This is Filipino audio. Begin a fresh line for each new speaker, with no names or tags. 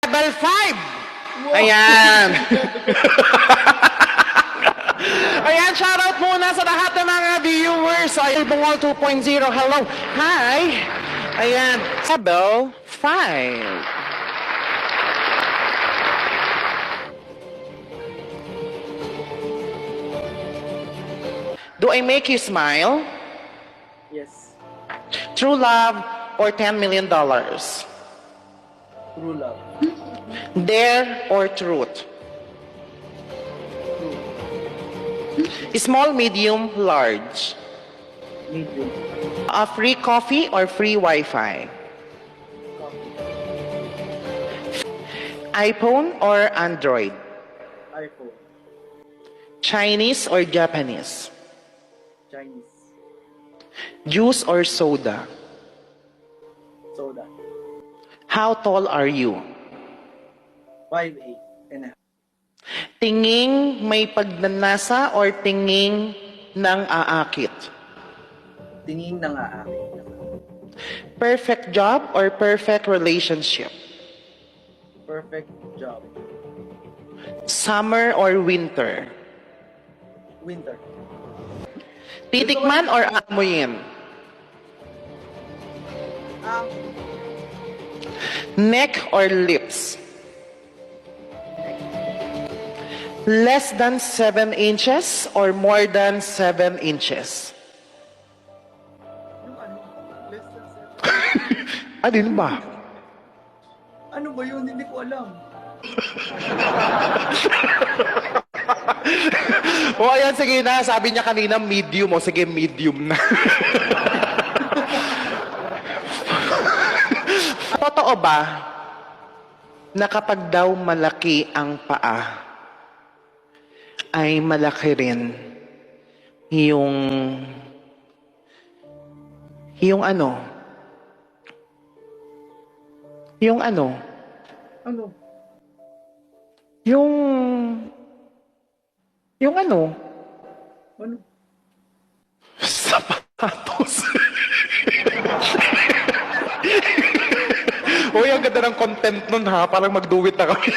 Level 5. Ayan. Ayan, shoutout muna sa lahat ng mga viewers. Ay, Bungol 2.0, hello. Hi. Ayan, level 5. Do I make you smile?
Yes.
True love or $10 million?
True love.
Dare or truth? Small, medium, large?
Medium.
A free coffee or free Wi-Fi? iPhone or Android?
iPhone.
Chinese or Japanese?
Chinese.
Juice or soda?
Soda.
How tall are you?
5'8" and a half.
Tinging may pagnanasa or tinging ng aakit?
Tingin ng aakit.
Perfect job or perfect relationship?
Perfect job.
Summer or winter?
Winter.
Titikman or aamuyin? Neck or lips? Less than 7 inches or more than 7 inches?
Yung ano? Less than 7.
Alin ba?
Ano ba yun? Hindi ko alam.
O ayan, sige na. Sabi niya kanina medium. O sige, medium na. Totoo ba na kapag daw malaki ang paa, ay malaki rin yung ano? Yung ano?
Ano?
Yung ano?
Ano?
Sapatos. Uy, ang ganda ng content nun ha. Parang mag-do it na kami.